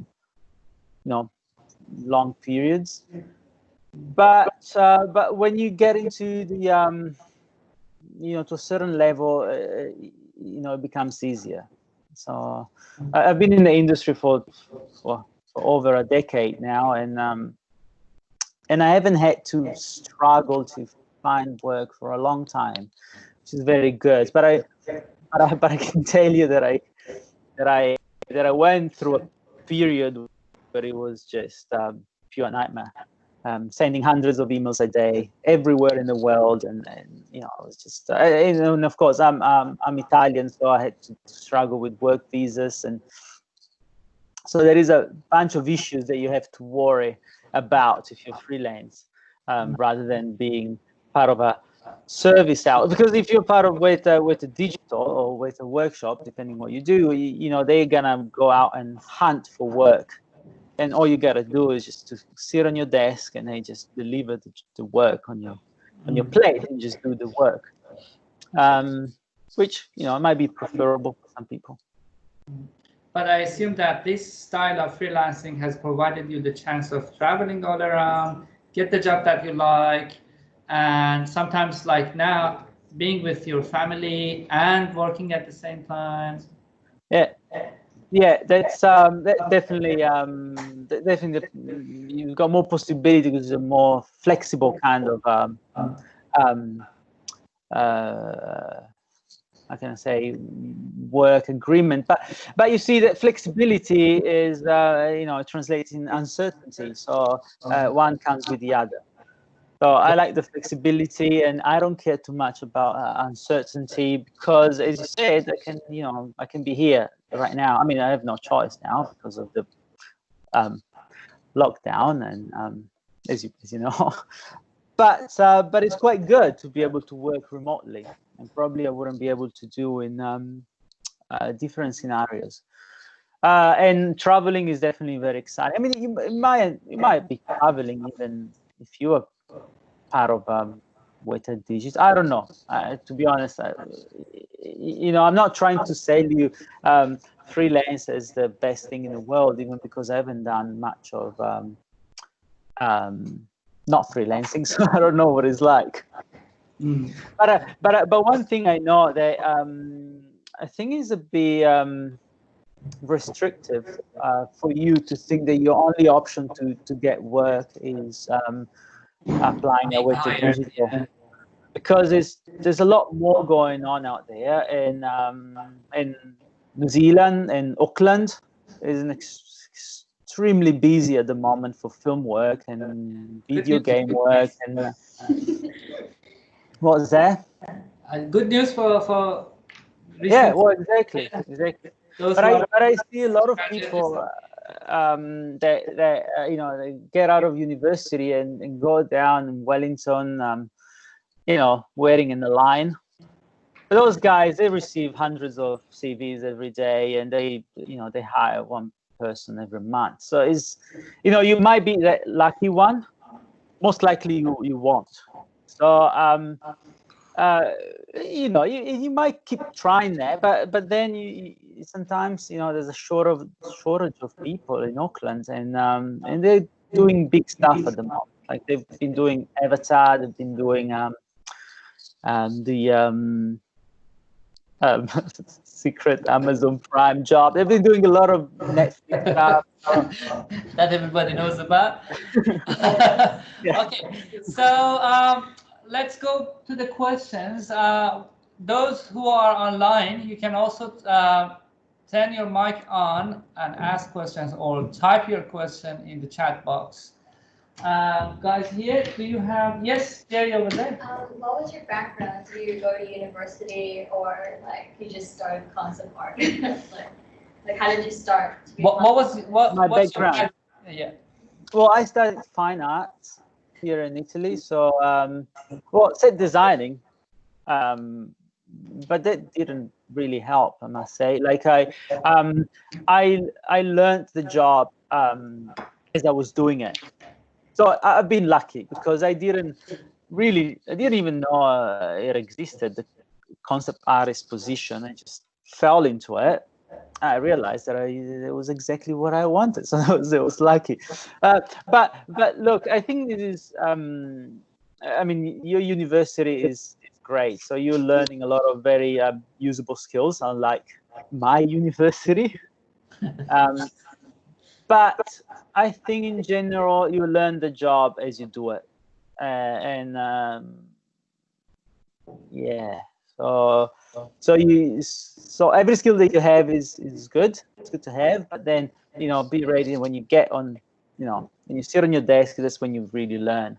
long periods. But when you get into the to a certain level, it becomes easier. So I've been in the industry for over a decade now, and I haven't had to struggle to find work for a long time, which is very good. But I can tell you that I went through a period where it was just pure nightmare. Sending hundreds of emails a day everywhere in the world, and it was just and of course I'm Italian, so I had to struggle with work visas, and so there is a bunch of issues that you have to worry about if you're freelance, rather than being part of a service out. Because if you're part of with a digital or with a workshop, depending what you do, they're gonna go out and hunt for work. And all you gotta do is just to sit on your desk, and they just deliver the work on your plate, and just do the work, which might be preferable for some people. But I assume that this style of freelancing has provided you the chance of traveling all around, get the job that you like, and sometimes like now being with your family and working at the same time. Yeah. Yeah, that's definitely you've got more possibility because it's a more flexible kind of how can I say, work agreement. But you see that flexibility is translates in uncertainty. So one comes with the other. So I like the flexibility, and I don't care too much about uncertainty because, as you said, I can be here right now. I mean, I have no choice now because of the lockdown, and as you know, but it's quite good to be able to work remotely, and probably I wouldn't be able to do in different scenarios. And traveling is definitely very exciting. I mean, you might be traveling even if you are part of AUT Digital. I don't know. To be honest, I'm not trying to sell you freelance as the best thing in the world, even because I haven't done much of not freelancing, so I don't know what it's like. But one thing I know that I think is a bit restrictive for you to think that your only option to get work is applying AUT Digital, because there's a lot more going on out there. In New Zealand and Auckland is an extremely busy at the moment for film work and video game work. And what was that? Good news for yeah, well, exactly. But I see a lot of people that they get out of university and go down in Wellington, waiting in the line. But those guys, they receive hundreds of CVs every day, and they hire one person every month. So you might be that lucky one. Most likely you won't. So you might keep trying that, but then you sometimes there's a shortage of people in Auckland, and they're doing big stuff at the moment. Like they've been doing Avatar, they've been doing the secret Amazon Prime job. They've been doing a lot of Netflix stuff that everybody knows about. Yeah. Okay, so let's go to the questions. Those who are online, you can also turn your mic on and ask questions, or type your question in the chat box. Guys here, do you have, yes, Jerry over there. What was your background? Did you go to university, or like you just started concept art? like how did you start? To be What my what's background? Yeah. Well, I studied fine arts here in Italy, so set designing, but that didn't really help, I must say. Like I learned the job as I was doing it. So I've been lucky because I didn't even know it existed, the concept artist position. I just fell into it. I realized that it was exactly what I wanted, so I was lucky. But look, I think it is. I mean, your university is great, so you're learning a lot of very usable skills, unlike my university. But I think in general, you learn the job as you do it, yeah. So every skill that you have is good. It's good to have, but then be ready when you get on, when you sit on your desk. That's when you really learn.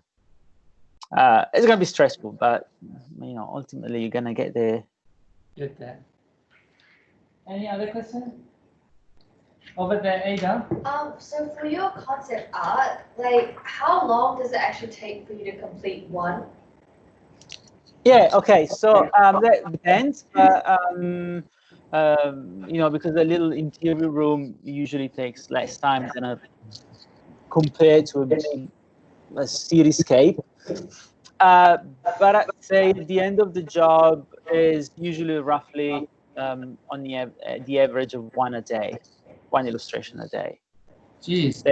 It's gonna be stressful, but ultimately you're gonna get there. Get there. Any other questions? Over there, Ada. So for your concept art, like how long does it actually take for you to complete one? Yeah. Okay. So that depends. Because a little interior room usually takes less time than compared to a big cityscape. But I'd say the end of the job is usually roughly on the average of one a day. One illustration a day. Jeez.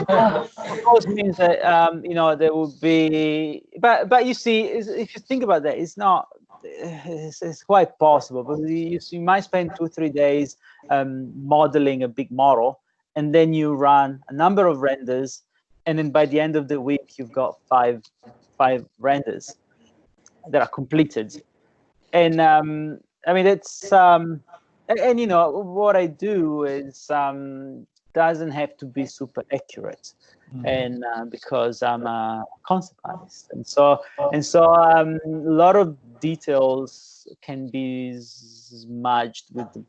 Of course means that there will be, but you see, if you think about that, it's not it's quite possible, but you might spend 2-3 days modeling a big model, and then you run a number of renders, and then by the end of the week you've got five renders that are completed. And I mean, it's and you know, what I do is doesn't have to be super accurate, and because I'm a concept artist, and so a lot of details can be smudged with the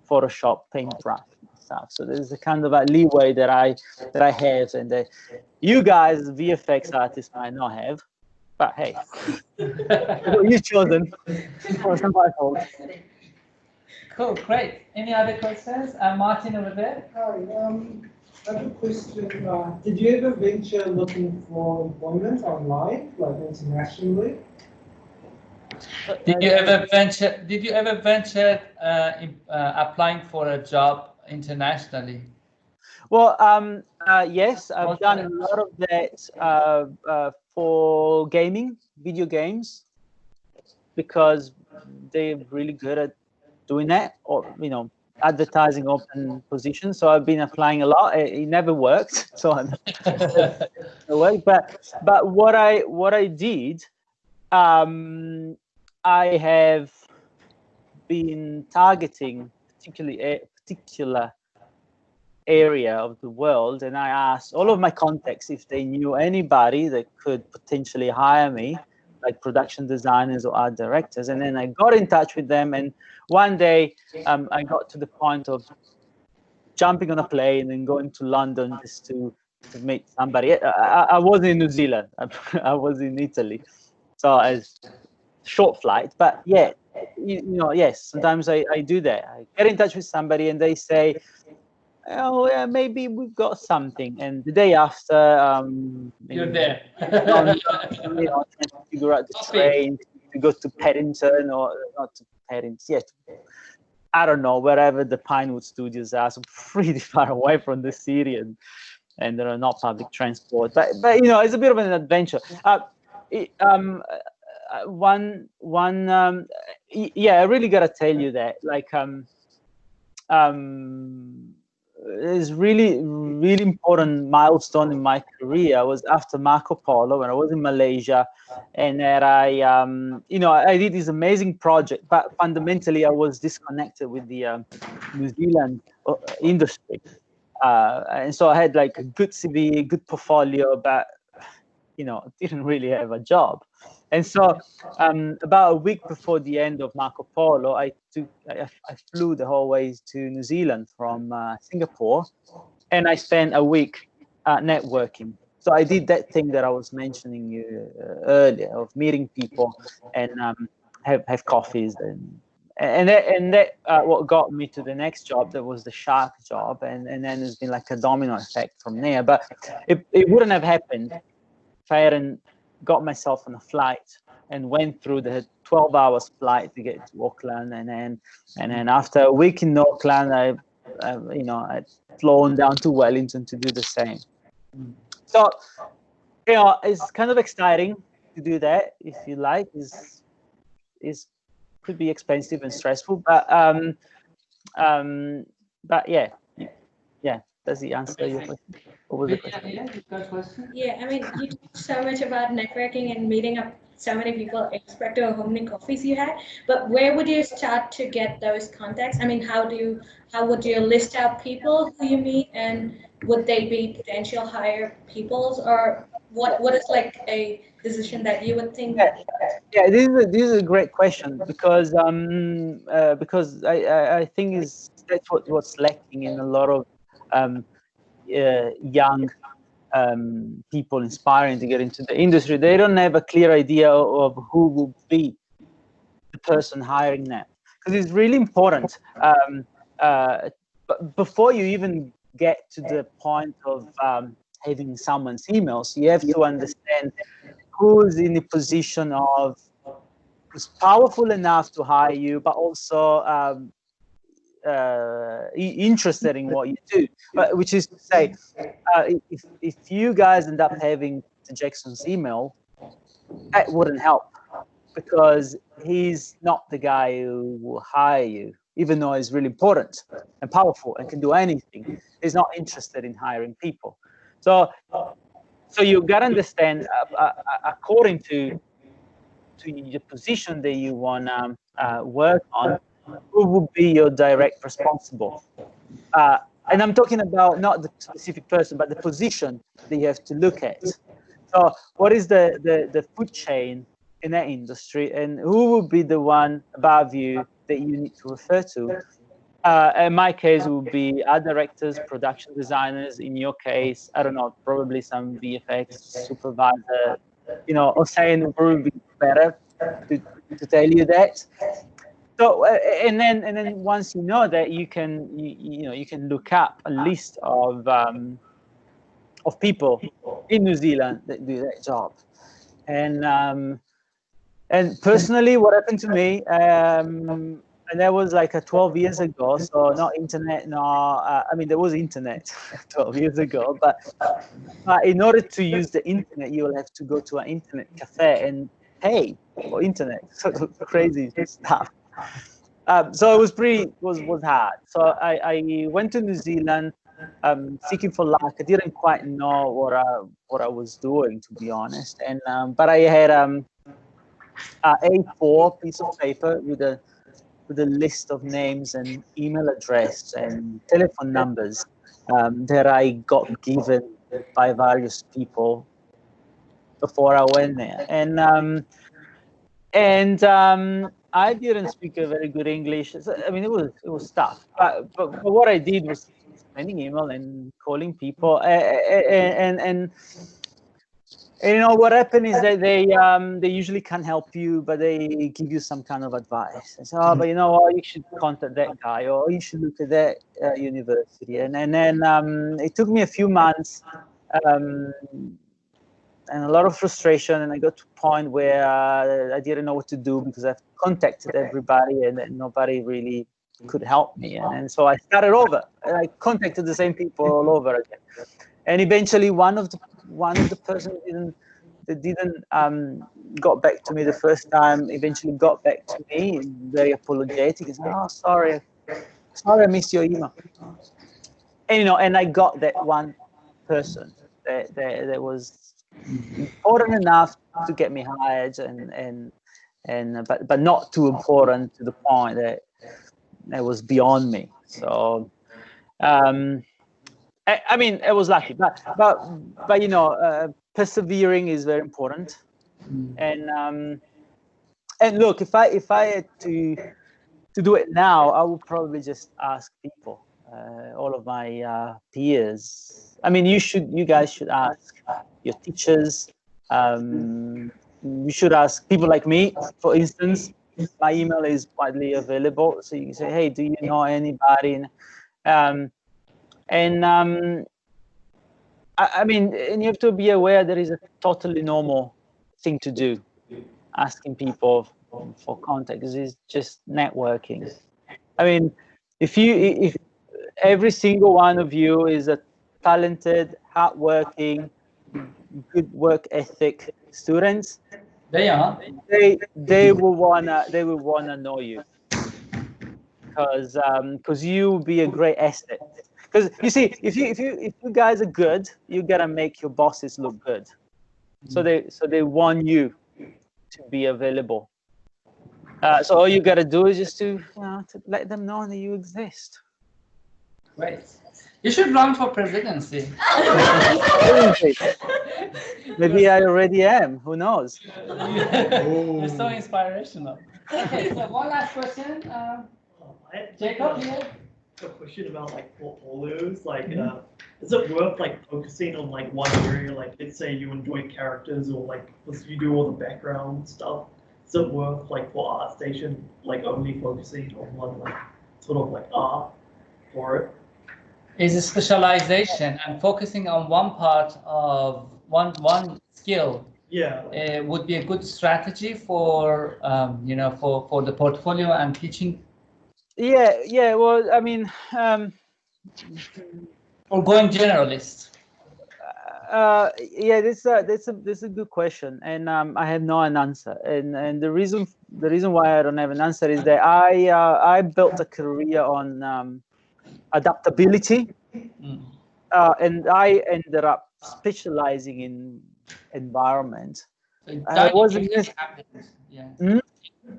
Photoshop paintbrush and stuff. So there's a kind of a leeway that I have, and that you guys, VFX artists, might not have. But hey, you've chosen. It's not my fault. Cool, great. Any other questions? Martin over there. Hi, I have a question. Did you ever venture looking for employment online, like internationally? Did you ever venture applying for a job internationally? Well, yes, I've done a lot of that for gaming, video games, because they're really good at doing that, or you know, advertising open positions. So I've been applying a lot. It never worked, so it worked. But what I did, I have been targeting particular area of the world, and I asked all of my contacts if they knew anybody that could potentially hire me, like production designers or art directors. And then I got in touch with them, and one day I got to the point of jumping on a plane and going to London just to meet somebody. I wasn't in New Zealand. I was in Italy, so as short flight. But yeah, you know, yes, sometimes I do that. I get in touch with somebody and they say, oh, yeah, maybe we've got something. And the day after, you're there. You know, trying to figure out the train to go to Paddington, or not to Paddington, yeah, I don't know, wherever the Pinewood Studios are, so pretty far away from the city, and there are not public transport. But you know, it's a bit of an adventure. Yeah, I really gotta tell you that, like, is really important milestone in my career was after Marco Polo, when I was in Malaysia, and that I you know, I did this amazing project, but fundamentally I was disconnected with the New Zealand industry, and so I had like a good CV, good portfolio, but you know, didn't really have a job. And so about a week before the end of Marco Polo, I flew the whole way to New Zealand from Singapore, and I spent a week networking. So I did that thing that I was mentioning you earlier, of meeting people and have coffees, and that what got me to the next job, that was the shark job, and then there's been like a domino effect from there. But it wouldn't have happened if I hadn't got myself on a flight and went through the 12 hours flight to get to Auckland, and then after a week in Auckland, I'd flown down to Wellington to do the same. So, you know, it's kind of exciting to do that, if you like. Is could be expensive and stressful, but yeah. Does he answer your question? What was the question? Yeah, I mean, you talked so much about networking and meeting up so many people, irrespective of how many coffees you had. But where would you start to get those contacts? I mean, how would you list out people who you meet, and would they be potential hire peoples, or what is like a decision that you would think? Yeah, this is a great question, because I think that's what's lacking in a lot of young people inspiring to get into the industry. They don't have a clear idea of who will be the person hiring them, because it's really important. But before you even get to the point of having someone's emails, you have to understand who's in the position of, who's powerful enough to hire you, but also interested in what you do. Which is to say, if you guys end up having Jackson's email, that wouldn't help, because he's not the guy who will hire you, even though he's really important and powerful and can do anything. He's not interested in hiring people. So you got to understand, according to the position that you want to work on, who would be your direct responsible. And I'm talking about not the specific person, but the position that you have to look at. So what is the food chain in that industry, and who would be the one above you that you need to refer to? In my case, it would be art directors, production designers. In your case, I don't know, probably some VFX supervisor. You know, Hossein would probably be better to tell you that. So and then once you know that, you can you can look up a list of people in New Zealand that do that job. And personally, what happened to me, and that was like 12 years ago, so not internet, no, I mean, there was internet 12 years ago, but in order to use the internet, you will have to go to an internet cafe and pay for internet. So crazy stuff. So it was hard. So I went to New Zealand, seeking for luck. I didn't quite know what I was doing, to be honest. And but I had A4 piece of paper with a list of names and email address and telephone numbers that I got given by various people before I went there. And I didn't speak a very good English. I mean, it was tough. But what I did was sending email and calling people, and you know what happened is that they usually can't help you, but they give you some kind of advice. They say, oh, but you know what, you should contact that guy, or you should look at that university. And then it took me a few months and a lot of frustration, and I got to a point where I didn't know what to do, because I've contacted everybody and nobody really could help me. And so I started over, and I contacted the same people all over again. And eventually one of the person that didn't got back to me the first time eventually got back to me, very apologetic. He said, oh, sorry I missed your email. And you know, and I got that one person that was important enough to get me hired, but not too important to the point that it was beyond me. So I mean, I was lucky, but you know, persevering is very important. And look, if I had to do it now, I would probably just ask people, all of my peers. I mean, you guys should ask your teachers. You should ask people like me, for instance. My email is widely available, so you can say, hey, do you know anybody? I mean, and you have to be aware that is a totally normal thing to do, asking people for contact, because it's just networking. I mean, if every single one of you is a talented, hardworking, good work ethic students, They are. They will wanna know you, because you will be a great asset. Because you see, if you guys are good, you gotta make your bosses look good. So they want you to be available. So all you gotta do is just to let them know that you exist. Great. You should run for presidency. Maybe I already am. Who knows? You're so inspirational. Okay, so one last question. Jacob, here. A question about like portfolios. Like, is it worth like focusing on like one area? Like, let's say you enjoy characters, or like you do all the background stuff. Is it worth like for ArtStation like only focusing on one like sort of like art for it? Is a specialization and focusing on one part of one skill. Yeah. Would be a good strategy for you know, for the portfolio and teaching. Yeah. Well, I mean, or going generalist. Yeah, this is a good question, and I have no an answer. And the reason why I don't have an answer is that I built a career on adaptability, and I ended up specializing in environment. So it I wasn't organically happened. Yeah. Hmm?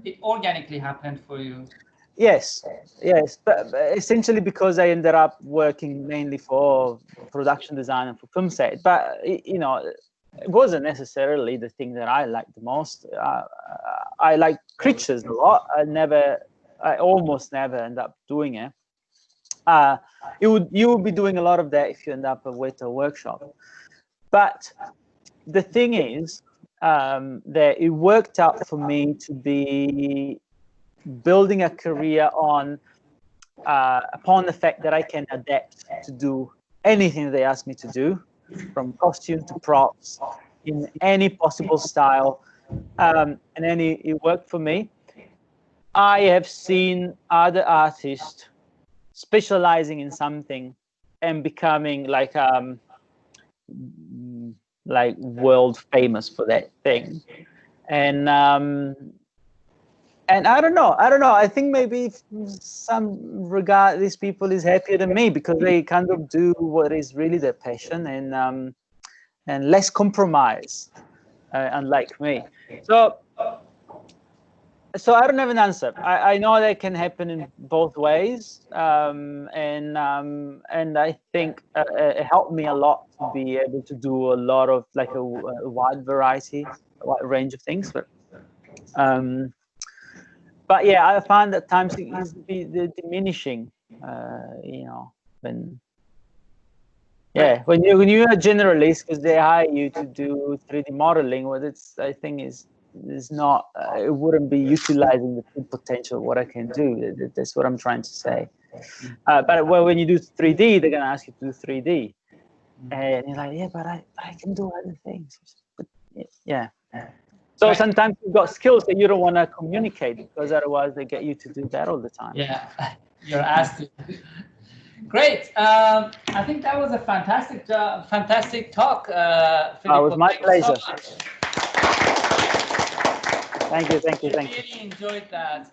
It organically happened for you. Yes, but essentially because I ended up working mainly for production design and for film set. But you know, it wasn't necessarily the thing that I liked the most. I like creatures a lot. I almost never end up doing it. You would be doing a lot of that if you end up with a workshop. But the thing is that it worked out for me to be building a career on upon the fact that I can adapt to do anything they ask me to do, from costume to props, in any possible style, and it worked for me. I have seen other artists specializing in something and becoming like world famous for that thing, and I don't know. I think maybe some regard these people is happier than me because they kind of do what is really their passion and less compromise, unlike me. So I don't have an answer. I know that can happen in both ways, and I think it helped me a lot to be able to do a lot of like a wide variety, a wide range of things, but yeah, I find that times it is diminishing. You know, when you're a generalist because they hire you to do 3D modeling, what I think is not. It wouldn't be utilizing the full potential of what I can do. That's what I'm trying to say. But when you do 3D, they're gonna ask you to do 3D, and you're like, yeah, but I can do other things. But yeah. So sometimes you've got skills that you don't want to communicate because otherwise they get you to do that all the time. Yeah, you're asked to. Great. I think that was a fantastic talk. Filippo. It was my pleasure. So much. Thank you. I really enjoyed that.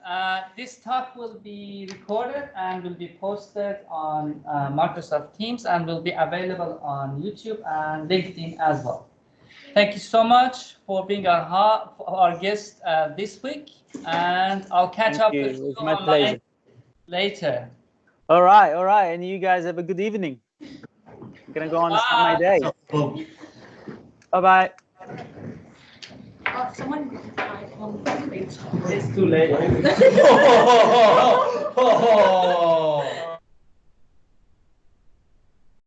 This talk will be recorded and will be posted on Microsoft Teams and will be available on YouTube and LinkedIn as well. Thank you so much for being our guest this week, and I'll catch up with you my pleasure. Later. All right, and you guys have a good evening. I'm gonna go on and start my day. Bye. Someone died on the It's too late.